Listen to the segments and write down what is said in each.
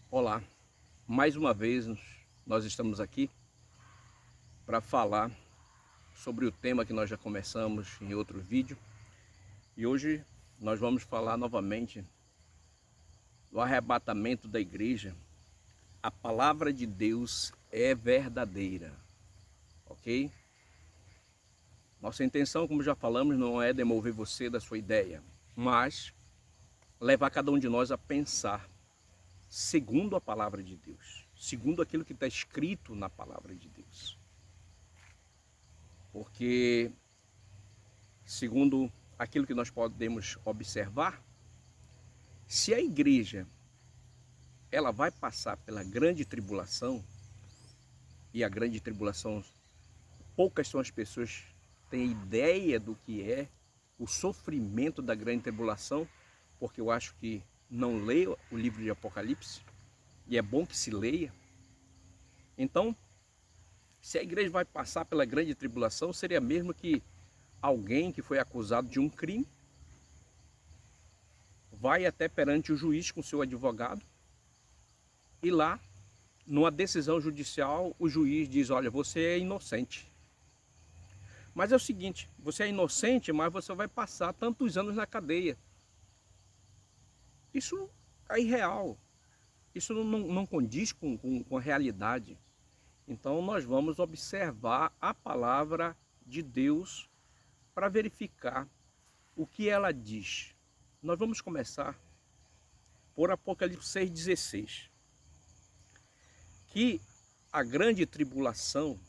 Olá, mais uma vez nós estamos aqui para falar sobre o tema que nós já começamos em outro vídeo e hoje nós vamos falar novamente do arrebatamento da igreja. A palavra de Deus é verdadeira, ok? Nossa intenção, como já falamos, não é demover você da sua ideia, mas levar cada um de nós a pensar segundo a palavra de Deus, segundo aquilo que está escrito na palavra de Deus. Porque, segundo aquilo que nós podemos observar, se a igreja ela vai passar pela grande tribulação, e a grande tribulação, poucas são as pessoas que têm ideia do que é o sofrimento da grande tribulação, porque eu acho que não leio o livro de Apocalipse, e é bom que se leia. Então, se a igreja vai passar pela grande tribulação, seria mesmo que alguém que foi acusado de um crime vai até perante o juiz com seu advogado e lá, numa decisão judicial, o juiz diz: olha, você é inocente. Mas é o seguinte, você é inocente, mas você vai passar tantos anos na cadeia. Isso é irreal. Isso não condiz com a realidade. Então nós vamos observar a palavra de Deus para verificar o que ela diz. Nós vamos começar por Apocalipse 6,16. Que a grande tribulação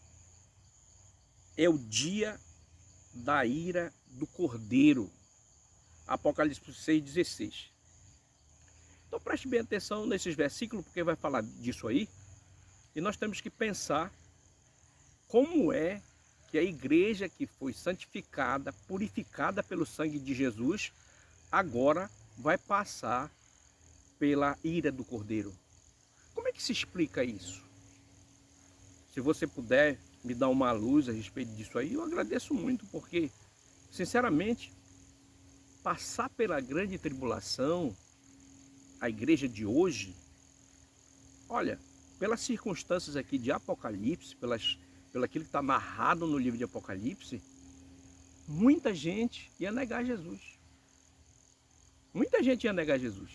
é o dia da ira do Cordeiro. Apocalipse 6,16. Então preste bem atenção nesses versículos, porque vai falar disso aí. E nós temos que pensar como é que a igreja que foi santificada, purificada pelo sangue de Jesus, agora vai passar pela ira do Cordeiro. Como é que se explica isso? Se você puder me dar uma luz a respeito disso aí, eu agradeço muito, porque, sinceramente, passar pela grande tribulação, a igreja de hoje, olha, pelas circunstâncias aqui de Apocalipse, pelo aquilo que está narrado no livro de Apocalipse, muita gente ia negar Jesus. Muita gente ia negar Jesus.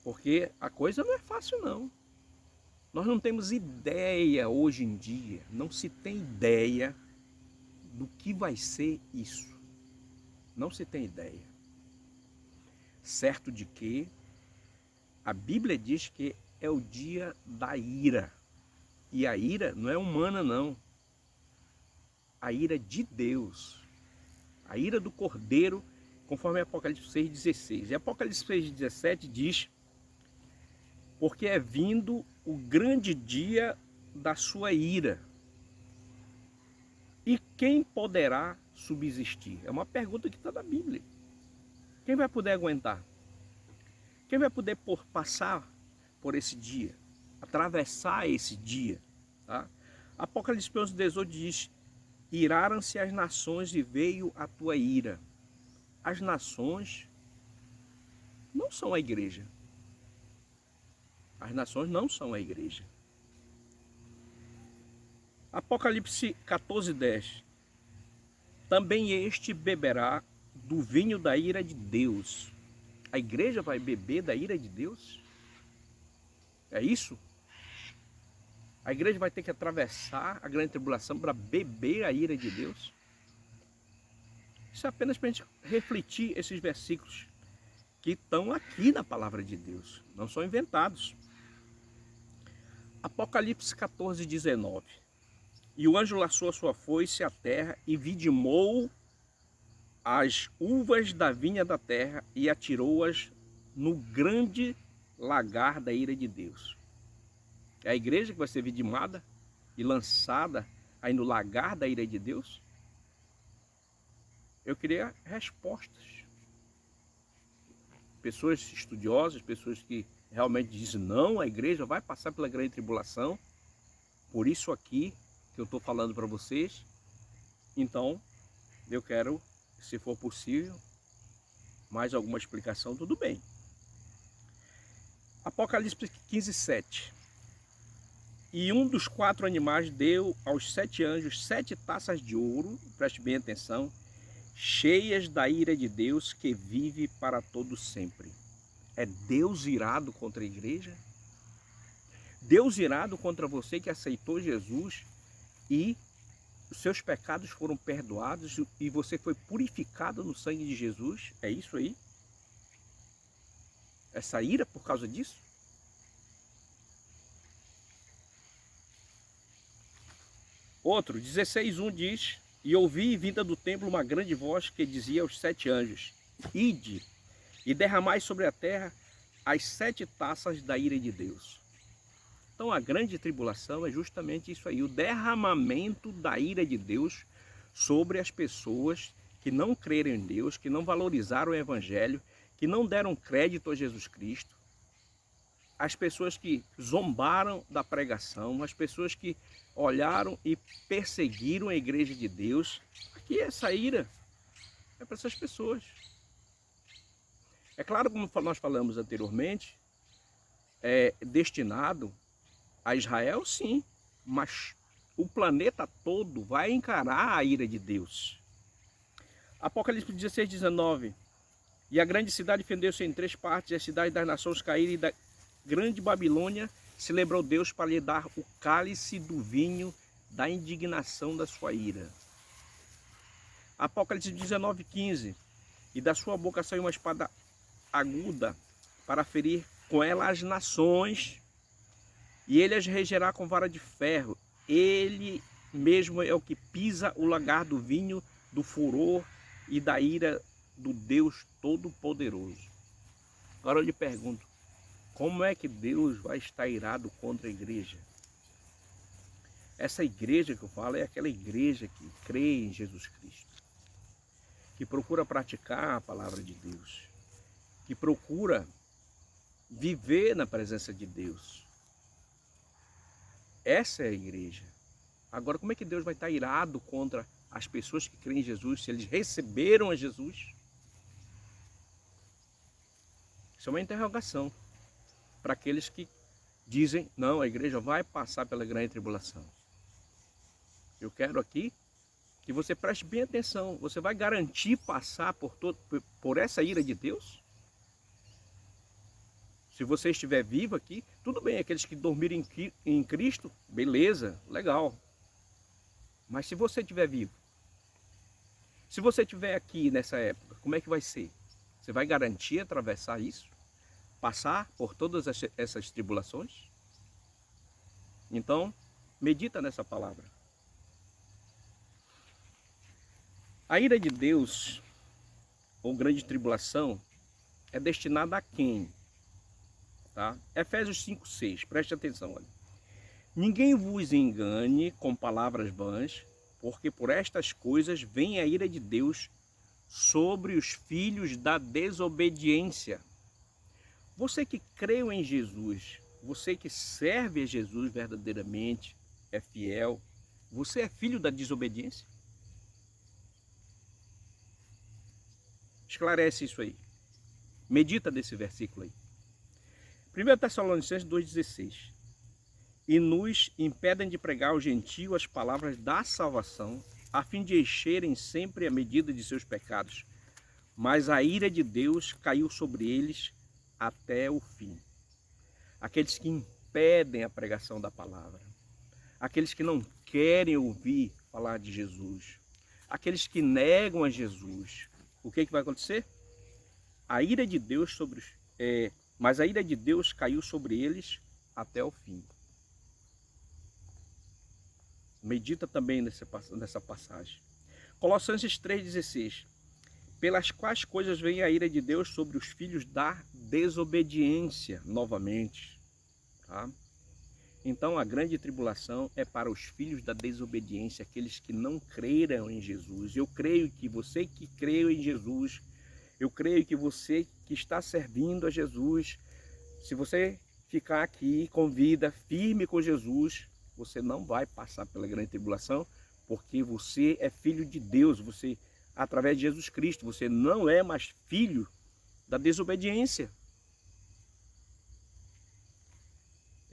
Porque a coisa não é fácil, não. Nós não temos ideia hoje em dia, não se tem ideia do que vai ser isso. Não se tem ideia. Certo de que a Bíblia diz que é o dia da ira. E a ira não é humana, não. A ira de Deus. A ira do Cordeiro, conforme Apocalipse 6,16. E Apocalipse 6,17 diz: porque é vindo o grande dia da sua ira. E quem poderá subsistir? É uma pergunta que está na Bíblia. Quem vai poder aguentar? Quem vai poder passar por esse dia? Atravessar esse dia? Tá? Apocalipse 11,18 diz: iraram-se as nações e veio a tua ira. As nações não são a igreja. As nações não são a igreja. Apocalipse 14,10. Também este beberá do vinho da ira de Deus. A igreja vai beber da ira de Deus? É isso? A igreja vai ter que atravessar a grande tribulação para beber a ira de Deus? Isso é apenas para a gente refletir esses versículos que estão aqui na palavra de Deus, não são inventados. Apocalipse 14,19. E o anjo laçou a sua foice à terra e vidimou as uvas da vinha da terra e atirou-as no grande lagar da ira de Deus. É a igreja que vai ser vidimada e lançada aí no lagar da ira de Deus? Eu queria respostas. Pessoas estudiosas, pessoas que realmente dizem: não, a igreja vai passar pela grande tribulação, por isso aqui que eu estou falando para vocês. Então, eu quero, se for possível, mais alguma explicação, tudo bem. Apocalipse 15:7. E um dos 4 animais deu aos 7 anjos 7 taças de ouro, preste bem atenção, cheias da ira de Deus que vive para todo sempre. É Deus irado contra a igreja? Deus irado contra você que aceitou Jesus e os seus pecados foram perdoados e você foi purificado no sangue de Jesus? É isso aí? Essa ira por causa disso? Outro, 16:1 diz: E ouvi vinda do templo uma grande voz que dizia aos 7 anjos: Ide e derramai sobre a terra as 7 taças da ira de Deus. Então a grande tribulação é justamente isso aí, o derramamento da ira de Deus sobre as pessoas que não creram em Deus, que não valorizaram o Evangelho, que não deram crédito a Jesus Cristo, as pessoas que zombaram da pregação, as pessoas que olharam e perseguiram a igreja de Deus. Aqui essa ira é para essas pessoas. É claro, como nós falamos anteriormente, é destinado a Israel, sim, mas o planeta todo vai encarar a ira de Deus. Apocalipse 16:19. E a grande cidade fendeu-se em 3 partes, e a cidade das nações caíram, e da grande Babilônia se lembrou Deus para lhe dar o cálice do vinho da indignação da sua ira. Apocalipse 19:15. E da sua boca saiu uma espada aguda para ferir com ela as nações, e ele as regerá com vara de ferro. Ele mesmo é o que pisa o lagar do vinho, do furor e da ira do Deus Todo-Poderoso. Agora eu lhe pergunto, como é que Deus vai estar irado contra a igreja? Essa igreja que eu falo é aquela igreja que crê em Jesus Cristo, que procura praticar a palavra de Deus, que procura viver na presença de Deus. Essa é a igreja. Agora, como é que Deus vai estar irado contra as pessoas que creem em Jesus, se eles receberam a Jesus? Isso é uma interrogação para aqueles que dizem, não, a igreja vai passar pela grande tribulação. Eu quero aqui que você preste bem atenção. Você vai garantir passar por essa ira de Deus? Se você estiver vivo aqui, tudo bem, aqueles que dormiram em Cristo, beleza, legal. Mas se você estiver vivo, se você estiver aqui nessa época, como é que vai ser? Você vai garantir atravessar isso? Passar por todas essas tribulações? Então, medita nessa palavra. A ira de Deus, ou grande tribulação, é destinada a quem? Tá? Efésios 5:6, preste atenção. Olha. Ninguém vos engane com palavras vãs, porque por estas coisas vem a ira de Deus sobre os filhos da desobediência. Você que creu em Jesus, você que serve a Jesus verdadeiramente, é fiel, você é filho da desobediência? Esclarece isso aí. Medita nesse versículo aí. 1 Tessalonicenses 2,16. E nos impedem de pregar ao gentio as palavras da salvação, a fim de encherem sempre a medida de seus pecados. Mas a ira de Deus caiu sobre eles até o fim. Aqueles que impedem a pregação da palavra, aqueles que não querem ouvir falar de Jesus, aqueles que negam a Jesus, o que vai acontecer? A ira de Deus mas a ira de Deus caiu sobre eles até o fim. Medita também nessa passagem. Colossenses 3,16. Pelas quais coisas vem a ira de Deus sobre os filhos da desobediência, novamente. Tá? Então a grande tribulação é para os filhos da desobediência, aqueles que não creram em Jesus. Eu creio que você que creu em Jesus, eu creio que você que está servindo a Jesus, se você ficar aqui com vida firme com Jesus, você não vai passar pela grande tribulação, porque você é filho de Deus, você, através de Jesus Cristo, você não é mais filho da desobediência.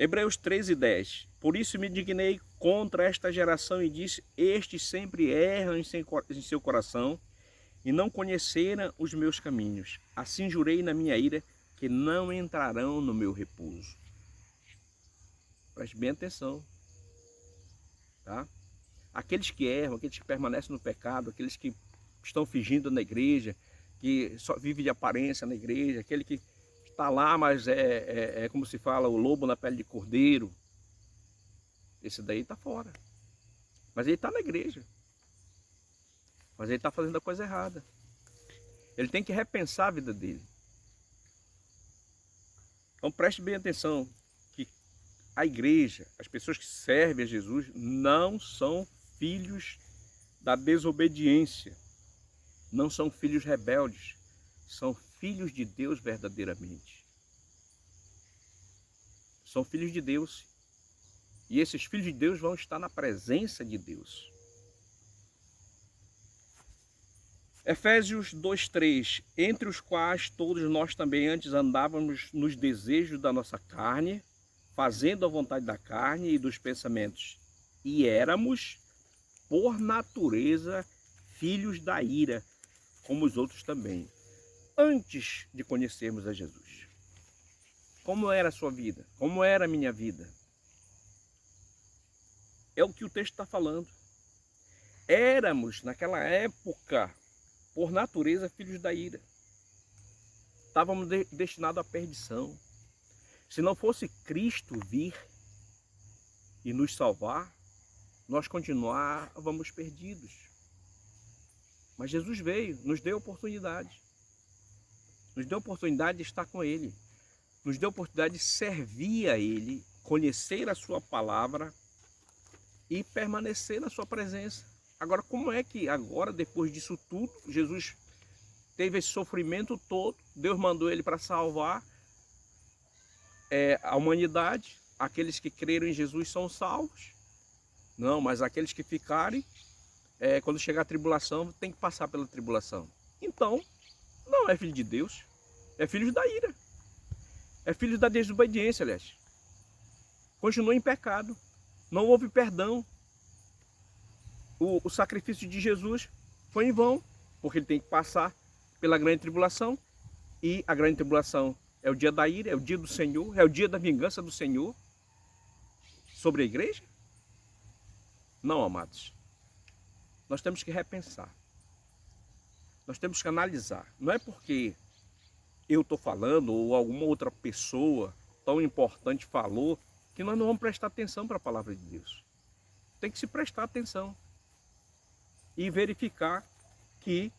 Hebreus 13:10. Por isso me indignei contra esta geração e disse: estes sempre erram em seu coração e não conheceram os meus caminhos. Assim jurei na minha ira que não entrarão no meu repouso. Preste bem atenção, tá? Aqueles que erram, aqueles que permanecem no pecado, aqueles que estão fingindo na igreja, que só vive de aparência na igreja, aquele que está lá, mas é como se fala, o lobo na pele de cordeiro. Esse daí está fora. Mas ele está na igreja. Mas ele está fazendo a coisa errada. Ele tem que repensar a vida dele. Então preste bem atenção que a igreja, as pessoas que servem a Jesus, não são filhos da desobediência. Não são filhos rebeldes. São filhos de Deus verdadeiramente. São filhos de Deus. E esses filhos de Deus vão estar na presença de Deus. Efésios 2:3. Entre os quais todos nós também antes andávamos nos desejos da nossa carne, fazendo a vontade da carne e dos pensamentos. E éramos, por natureza, filhos da ira, como os outros também. Antes de conhecermos a Jesus. Como era a sua vida? Como era a minha vida? É o que o texto está falando. Éramos, naquela época, por natureza, filhos da ira. Estávamos destinados à perdição. Se não fosse Cristo vir e nos salvar, nós continuávamos perdidos. Mas Jesus veio, nos deu oportunidade. Nos deu oportunidade de estar com Ele. Nos deu oportunidade de servir a Ele, conhecer a sua palavra e permanecer na sua presença. Agora, como é que agora, depois disso tudo, Jesus teve esse sofrimento todo, Deus mandou Ele para salvar a humanidade, aqueles que creram em Jesus são salvos. Não, mas aqueles que ficarem, quando chegar a tribulação, tem que passar pela tribulação. Então, não é filho de Deus, é filho da ira. É filho da desobediência, aliás. Continua em pecado. Não houve perdão. O sacrifício de Jesus foi em vão, porque ele tem que passar pela grande tribulação. E a grande tribulação é o dia da ira, é o dia do Senhor, é o dia da vingança do Senhor sobre a igreja? Não, amados. Nós temos que repensar. Nós temos que analisar. Não é porque eu estou falando ou alguma outra pessoa tão importante falou que nós não vamos prestar atenção para a palavra de Deus. Tem que se prestar atenção e verificar que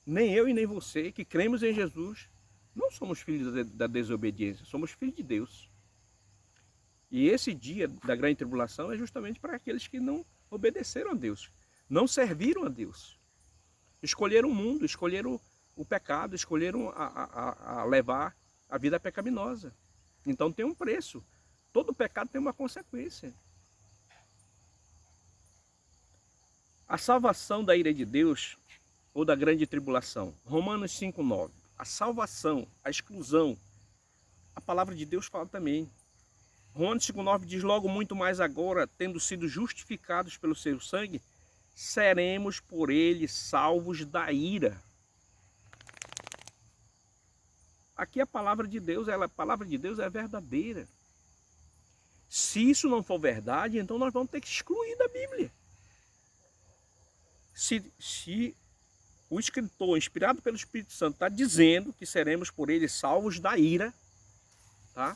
nem eu e nem você que cremos em Jesus não somos filhos da desobediência, somos filhos de Deus. E esse dia da grande tribulação é justamente para aqueles que não obedeceram a Deus, não serviram a Deus. Escolheram o mundo, escolheram o pecado, escolheram a levar a vida pecaminosa. Então tem um preço. Todo pecado tem uma consequência. A salvação da ira de Deus ou da grande tribulação. Romanos 5:9. A salvação, a exclusão. A palavra de Deus fala também. Romanos 5:9 diz: logo muito mais agora, tendo sido justificados pelo seu sangue, seremos por ele salvos da ira. Aqui a palavra de Deus, a palavra de Deus é verdadeira. Se isso não for verdade, então nós vamos ter que excluir da Bíblia. Se o escritor, inspirado pelo Espírito Santo, está dizendo que seremos por ele salvos da ira, tá?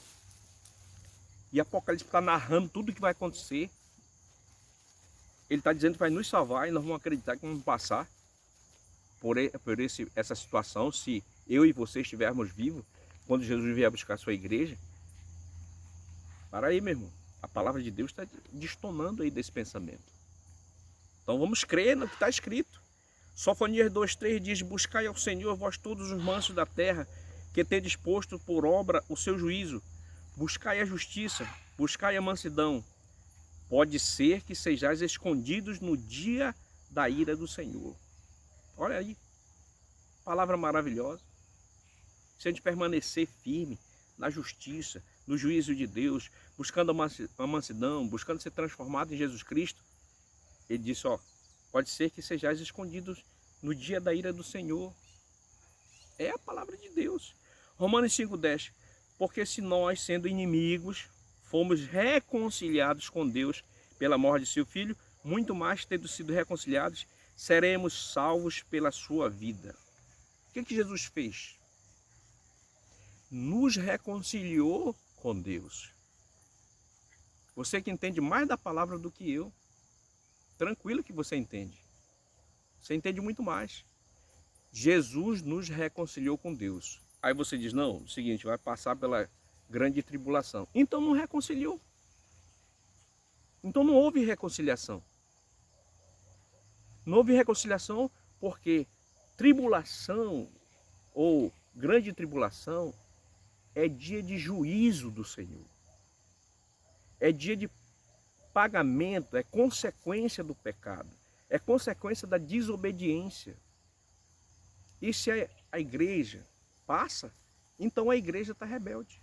E Apocalipse está narrando tudo o que vai acontecer. Ele está dizendo que vai nos salvar e nós vamos acreditar que vamos passar por essa situação, se eu e você estivermos vivos, quando Jesus vier buscar a sua igreja. Para aí, meu irmão. A palavra de Deus está destonando aí desse pensamento. Então vamos crer no que está escrito. Sofonias 2:3 diz: buscai ao Senhor, vós todos os mansos da terra, que tendes posto por obra o seu juízo. Buscai a justiça, buscai a mansidão. Pode ser que sejais escondidos no dia da ira do Senhor. Olha aí, palavra maravilhosa. Se a gente permanecer firme na justiça, no juízo de Deus, buscando a mansidão, buscando ser transformado em Jesus Cristo, ele disse, ó, pode ser que sejais escondidos no dia da ira do Senhor. É a palavra de Deus. Romanos 5,10. Porque se nós, sendo inimigos, fomos reconciliados com Deus pela morte de seu Filho, muito mais, tendo sido reconciliados, seremos salvos pela sua vida. O que Jesus fez? Nos reconciliou com Deus. Você que entende mais da palavra do que eu, tranquilo que você entende. Você entende muito mais. Jesus nos reconciliou com Deus. Aí você diz, não, é o seguinte, vai passar pela grande tribulação. Então não reconciliou. Então não houve reconciliação. Não houve reconciliação porque tribulação ou grande tribulação é dia de juízo do Senhor. É dia de pagamento, é consequência do pecado. É consequência da desobediência. E se a igreja passa, então a igreja está rebelde.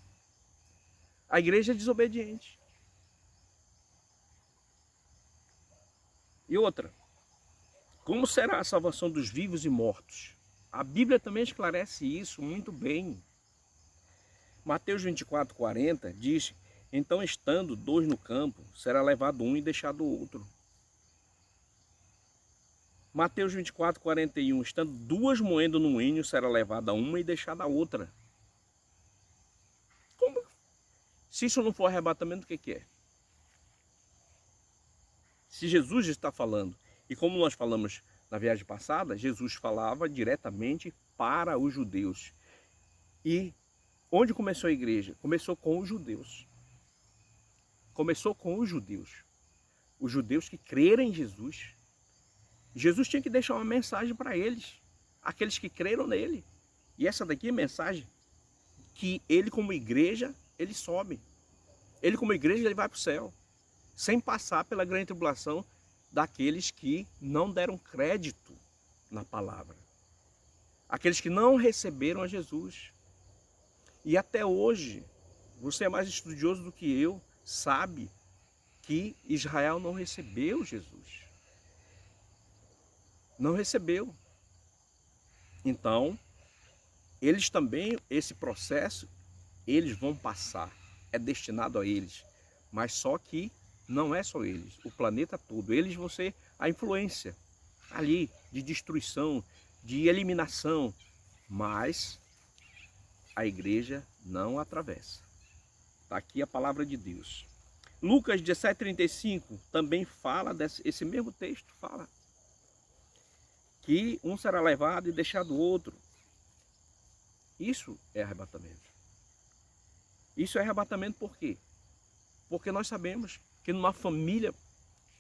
A igreja é desobediente. E outra, como será a salvação dos vivos e mortos? A Bíblia também esclarece isso muito bem. Mateus 24:40 diz, então estando dois no campo, será levado um e deixado o outro. Mateus 24:41, estando duas moendo no moinho, será levada uma e deixada a outra. Como? Se isso não for arrebatamento, o que é? Se Jesus está falando, e como nós falamos na viagem passada, Jesus falava diretamente para os judeus. E onde começou a igreja? Começou com os judeus. Começou com os judeus. Os judeus que creram em Jesus. Jesus tinha que deixar uma mensagem para eles, aqueles que creram nele. E essa daqui é a mensagem que ele como igreja, ele sobe. Ele como igreja, ele vai para o céu, sem passar pela grande tribulação daqueles que não deram crédito na palavra. Aqueles que não receberam a Jesus. E até hoje, você é mais estudioso do que eu, sabe que Israel não recebeu Jesus. Não recebeu. Então, eles também, esse processo, eles vão passar. É destinado a eles. Mas só que não é só eles, o planeta todo. Eles vão ser a influência ali de destruição, de eliminação. Mas a igreja não atravessa. Está aqui a palavra de Deus. Lucas 17:35 também fala esse mesmo texto, fala que um será levado e deixado o outro. Isso é arrebatamento. Isso é arrebatamento por quê? Porque nós sabemos que numa família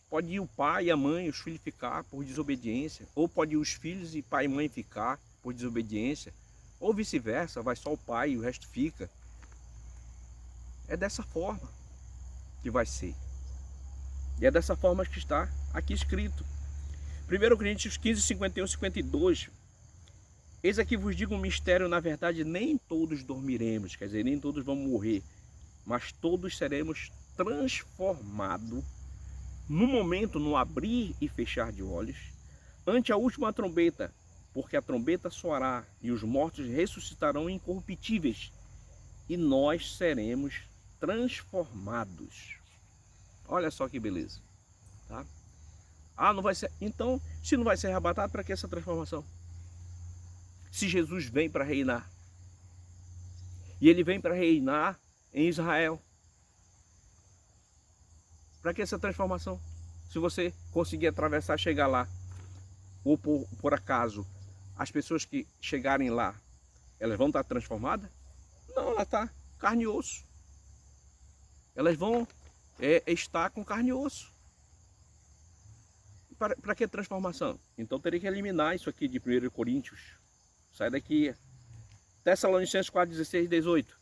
pode ir o pai e a mãe, os filhos ficar por desobediência, ou pode ir os filhos e pai e mãe ficar por desobediência, ou vice-versa, vai só o pai e o resto fica. É dessa forma que vai ser. E é dessa forma que está aqui escrito. 1 Coríntios 15, 51, 52. Eis aqui vos digo um mistério, na verdade nem todos dormiremos, quer dizer, nem todos vamos morrer, mas todos seremos transformados no momento, no abrir e fechar de olhos, ante a última trombeta, porque a trombeta soará e os mortos ressuscitarão incorruptíveis e nós seremos transformados. Olha só que beleza, tá? Ah, não vai ser. Então, se não vai ser arrebatado, para que essa transformação? Se Jesus vem para reinar, e ele vem para reinar em Israel, para que essa transformação? Se você conseguir atravessar, chegar lá, ou por acaso as pessoas que chegarem lá, elas vão estar transformadas? Não, ela está carne e osso. Elas vão estar com carne e osso. Para que transformação? Então teria que eliminar isso aqui de 1 Coríntios. Sai daqui. Tessalonicenses 4, 16 e 18.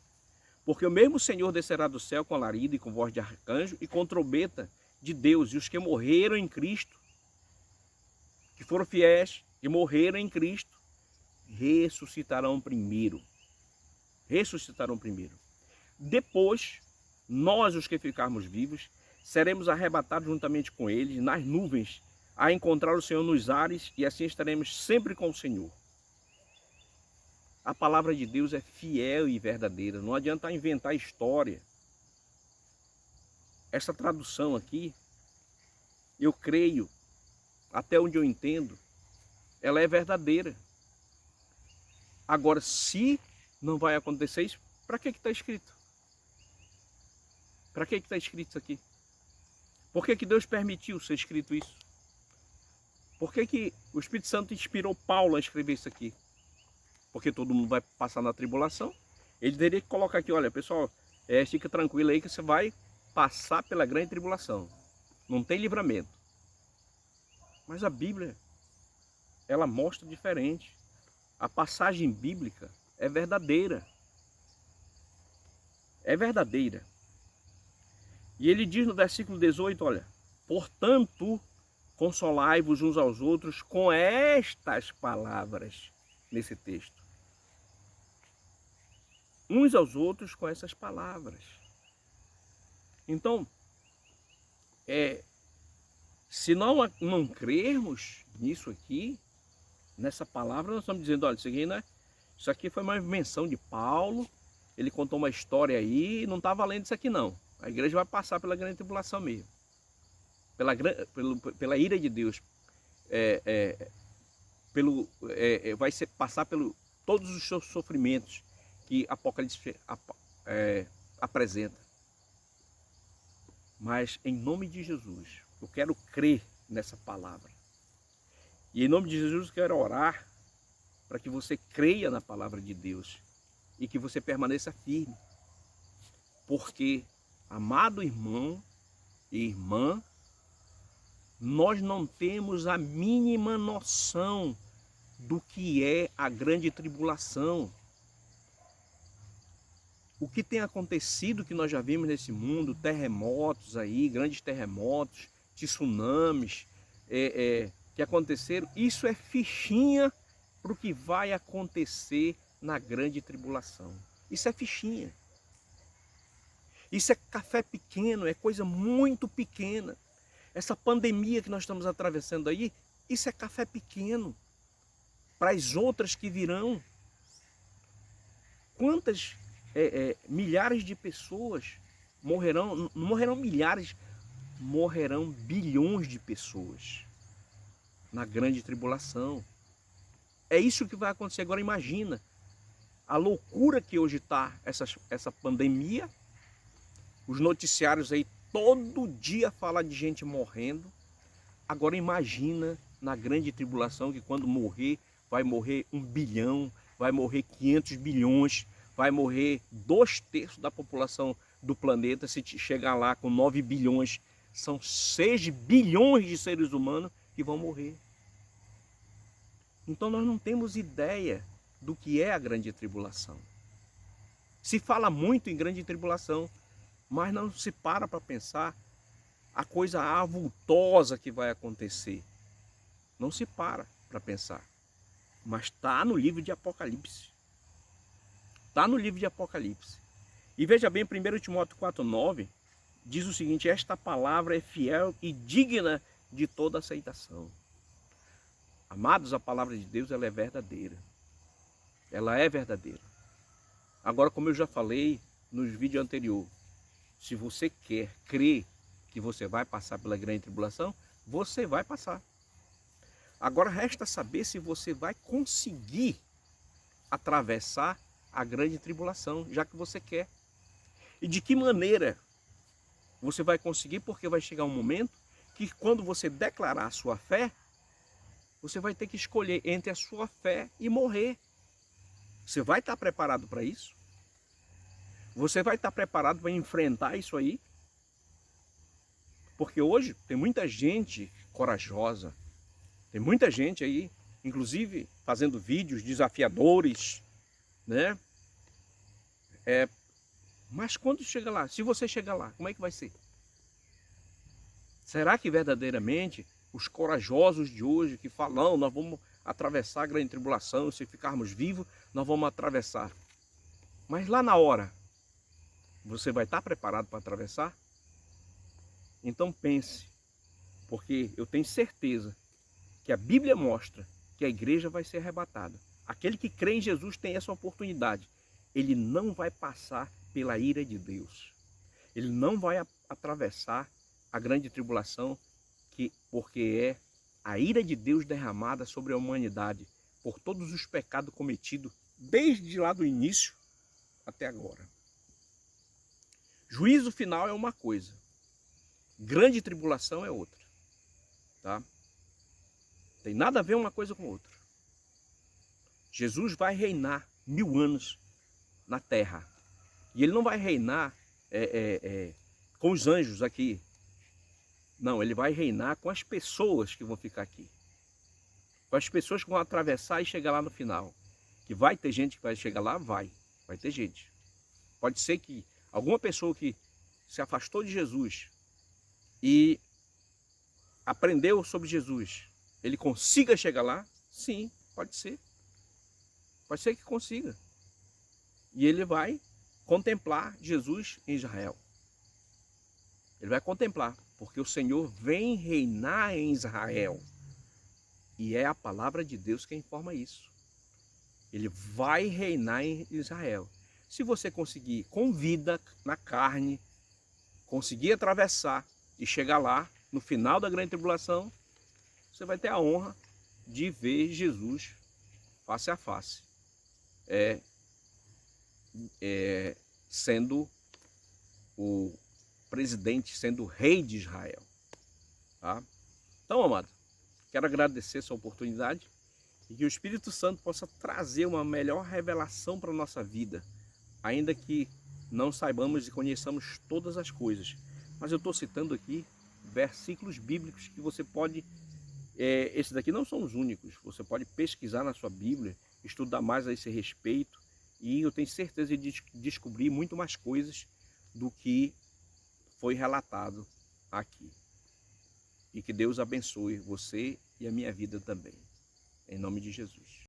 Porque o mesmo Senhor descerá do céu com alarido e com voz de arcanjo e com trombeta de Deus. E os que morreram em Cristo, que foram fiéis e morreram em Cristo, ressuscitarão primeiro. Ressuscitarão primeiro. Depois, nós, os que ficarmos vivos, seremos arrebatados juntamente com eles nas nuvens, a encontrar o Senhor nos ares, e assim estaremos sempre com o Senhor. A palavra de Deus é fiel e verdadeira, não adianta inventar história. Essa tradução aqui, eu creio, até onde eu entendo, ela é verdadeira. Agora, se não vai acontecer isso, para que está escrito? Para que está escrito isso aqui? Por que Deus permitiu ser escrito isso? Por que o Espírito Santo inspirou Paulo a escrever isso aqui? Porque todo mundo vai passar na tribulação. Ele teria que colocar aqui, olha, pessoal, fica tranquilo aí que você vai passar pela grande tribulação. Não tem livramento. Mas a Bíblia, ela mostra diferente. A passagem bíblica é verdadeira. É verdadeira. E ele diz no versículo 18, olha, portanto, consolai-vos uns aos outros com estas palavras, nesse texto. Uns aos outros com essas palavras. Então, se não crermos nisso aqui, nessa palavra, nós estamos dizendo, olha, isso aqui foi uma invenção de Paulo, ele contou uma história aí, não está valendo isso aqui não. A igreja vai passar pela grande tribulação mesmo. Pela ira de Deus. Vai passar pelo todos os seus sofrimentos que Apocalipse apresenta. Mas em nome de Jesus, eu quero crer nessa palavra. E em nome de Jesus eu quero orar para que você creia na palavra de Deus e que você permaneça firme. Porque, amado irmão e irmã, nós não temos a mínima noção do que é a grande tribulação. O que tem acontecido, que nós já vimos nesse mundo, terremotos aí, grandes terremotos, tsunamis, que aconteceram, isso é fichinha para o que vai acontecer na grande tribulação. Isso é fichinha. Isso é café pequeno, é coisa muito pequena. Essa pandemia que nós estamos atravessando aí, isso é café pequeno para as outras que virão. Quantas milhares de pessoas morrerão? Não morrerão milhares, morrerão bilhões de pessoas na grande tribulação. É isso que vai acontecer. Agora imagina a loucura que hoje está essa pandemia. Os noticiários aí todo dia falam de gente morrendo. Agora imagina na grande tribulação, que quando morrer, vai morrer 1 bilhão, vai morrer 500 bilhões, vai morrer 2/3 da população do planeta. Se chegar lá com 9 bilhões, são 6 bilhões de seres humanos que vão morrer. Então nós não temos ideia do que é a grande tribulação. Se fala muito em grande tribulação, mas não se para pensar a coisa avultosa que vai acontecer. Não se para pensar. Mas está no livro de Apocalipse. Está no livro de Apocalipse. E veja bem, 1 Timóteo 4,9 diz o seguinte: esta palavra é fiel e digna de toda aceitação. Amados, a palavra de Deus, ela é verdadeira. Ela é verdadeira. Agora, como eu já falei nos vídeos anteriores, se você quer crer que você vai passar pela grande tribulação, você vai passar. Agora resta saber se você vai conseguir atravessar a grande tribulação, já que você quer. E de que maneira você vai conseguir, porque vai chegar um momento que quando você declarar a sua fé, você vai ter que escolher entre a sua fé e morrer. Você vai estar preparado para isso? Você vai estar preparado para enfrentar isso aí? Porque hoje tem muita gente corajosa, tem muita gente aí, inclusive fazendo vídeos desafiadores, né? Mas quando chega lá, se você chegar lá, como é que vai ser? Será que verdadeiramente os corajosos de hoje que falam, nós vamos atravessar a grande tribulação, se ficarmos vivos, nós vamos atravessar. Mas lá na hora, Você vai estar preparado para atravessar? Então pense, porque eu tenho certeza que a Bíblia mostra que a igreja vai ser arrebatada. Aquele que crê em Jesus tem essa oportunidade. Ele não vai passar pela ira de Deus. Ele não vai atravessar a grande tribulação, porque é a ira de Deus derramada sobre a humanidade por todos os pecados cometidos desde lá do início até agora. Juízo final é uma coisa, grande tribulação é outra, tá? Tem nada a ver uma coisa com outra. Jesus vai reinar 1000 anos na terra. E ele não vai reinar com os anjos aqui. Não, ele vai reinar com as pessoas que vão ficar aqui. Com as pessoas que vão atravessar e chegar lá no final. Que vai ter gente que vai chegar lá? Vai ter gente. Pode ser que alguma pessoa que se afastou de Jesus e aprendeu sobre Jesus, ele consiga chegar lá? Sim, pode ser. Pode ser que consiga. E ele vai contemplar Jesus em Israel. Ele vai contemplar, porque o Senhor vem reinar em Israel. E é a palavra de Deus que informa isso. Ele vai reinar em Israel. Se você conseguir, com vida na carne, conseguir atravessar e chegar lá, no final da grande tribulação, você vai ter a honra de ver Jesus face a face. Sendo o presidente, sendo o rei de Israel. Tá? Então, amado, quero agradecer essa oportunidade e que o Espírito Santo possa trazer uma melhor revelação para a nossa vida, ainda que não saibamos e conheçamos todas as coisas. Mas eu estou citando aqui versículos bíblicos que você pode... esses daqui não são os únicos. Você pode pesquisar na sua Bíblia, estudar mais a esse respeito, e eu tenho certeza de descobrir muito mais coisas do que foi relatado aqui. E que Deus abençoe você e a minha vida também. Em nome de Jesus.